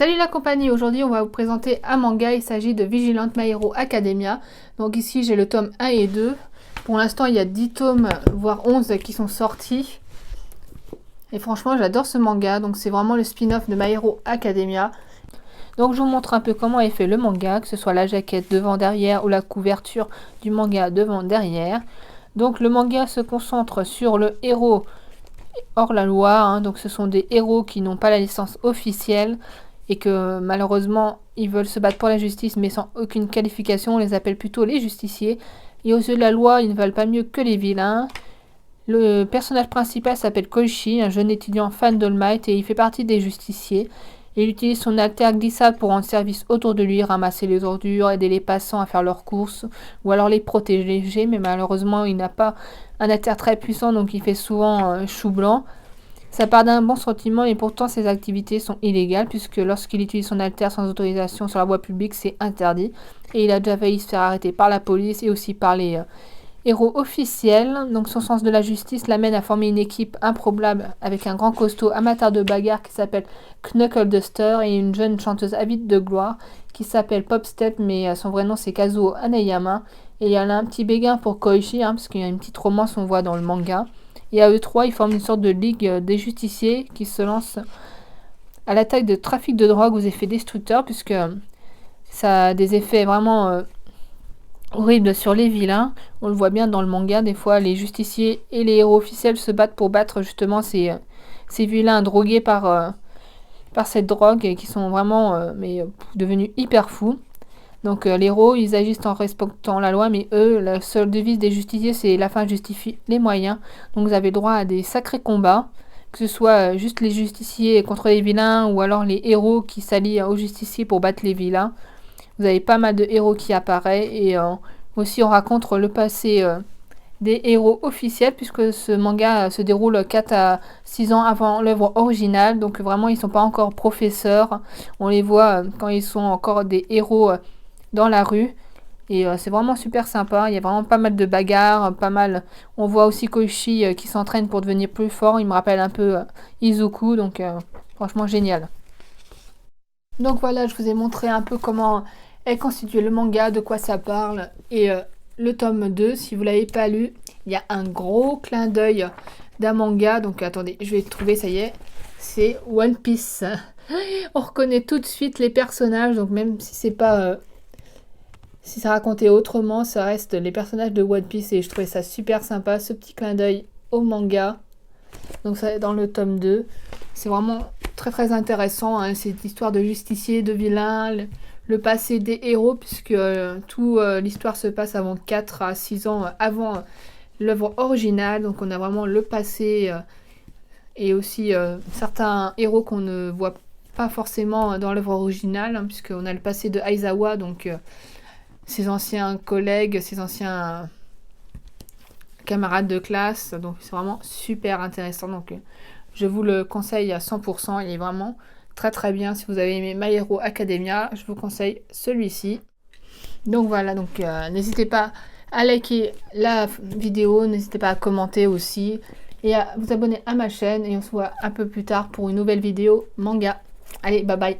Salut la compagnie, aujourd'hui on va vous présenter un manga, il s'agit de Vigilant My Hero Academia. Donc ici j'ai le tome 1 et 2. Pour l'instant il y a 10 tomes, voire 11 qui sont sortis. Et franchement j'adore ce manga, donc c'est vraiment le spin-off de My Hero Academia. Donc je vous montre un peu comment est fait le manga, que ce soit la jaquette devant derrière ou la couverture du manga devant derrière. Donc le manga se concentre sur le héros hors la loi, donc ce sont des héros qui n'ont pas la licence officielle et que malheureusement ils veulent se battre pour la justice mais sans aucune qualification, on les appelle plutôt les justiciers. Et aux yeux de la loi, ils ne valent pas mieux que les vilains. Le personnage principal s'appelle Koichi, un jeune étudiant fan d'All Might, et il fait partie des justiciers. Il utilise son alter glissade pour rendre service autour de lui, ramasser les ordures, aider les passants à faire leurs courses, ou alors les protéger, mais malheureusement il n'a pas un alter très puissant, donc il fait souvent chou blanc. Ça part d'un bon sentiment et pourtant ses activités sont illégales puisque lorsqu'il utilise son alter sans autorisation sur la voie publique, c'est interdit. Et il a déjà failli se faire arrêter par la police et aussi par les héros officiels. Donc son sens de la justice l'amène à former une équipe improbable avec un grand costaud amateur de bagarre qui s'appelle Knuckle Duster et une jeune chanteuse avide de gloire qui s'appelle Popstep, mais son vrai nom c'est Kazuo Hanayama. Et il y a là un petit béguin pour Koichi, parce qu'il y a une petite romance on voit dans le manga. Et à eux trois, ils forment une sorte de ligue des justiciers qui se lancent à l'attaque de trafic de drogue aux effets destructeurs, puisque ça a des effets vraiment horribles sur les vilains. On le voit bien dans le manga, des fois les justiciers et les héros officiels se battent pour battre justement ces vilains drogués par cette drogue et qui sont vraiment devenus hyper fous. Donc les héros, ils agissent en respectant la loi, mais eux, la seule devise des justiciers, c'est la fin justifie les moyens. Donc vous avez droit à des sacrés combats, que ce soit juste les justiciers contre les vilains, ou alors les héros qui s'allient aux justiciers pour battre les vilains. Vous avez pas mal de héros qui apparaissent, et aussi on raconte le passé des héros officiels, puisque ce manga se déroule 4 à 6 ans avant l'œuvre originale, donc vraiment ils ne sont pas encore professeurs. On les voit quand ils sont encore des héros dans la rue, et c'est vraiment super sympa. Il y a vraiment pas mal de bagarres, pas mal. On voit aussi Koichi qui s'entraîne pour devenir plus fort. Il me rappelle un peu Izuku, donc franchement génial. Donc voilà, je vous ai montré un peu comment est constitué le manga, de quoi ça parle, et le tome 2, si vous l'avez pas lu, il y a un gros clin d'œil d'un manga. Donc attendez, je vais le trouver, ça y est, c'est One Piece. On reconnaît tout de suite les personnages, donc même si c'est pas si c'est raconté autrement, ça reste les personnages de One Piece, et je trouvais ça super sympa, ce petit clin d'œil au manga. Donc ça dans le tome 2. C'est vraiment très très intéressant, cette histoire de justicier, de vilain, le passé des héros, puisque toute l'histoire se passe avant 4 à 6 ans avant l'œuvre originale. Donc on a vraiment le passé et aussi certains héros qu'on ne voit pas forcément dans l'œuvre originale, puisqu'on a le passé de Aizawa, donc ses anciens collègues, ses anciens camarades de classe. Donc c'est vraiment super intéressant. Donc je vous le conseille à 100%. Il est vraiment très très bien. Si vous avez aimé My Hero Academia, je vous conseille celui-ci. Donc voilà, donc n'hésitez pas à liker la vidéo, n'hésitez pas à commenter aussi et à vous abonner à ma chaîne, et on se voit un peu plus tard pour une nouvelle vidéo manga. Allez, bye bye.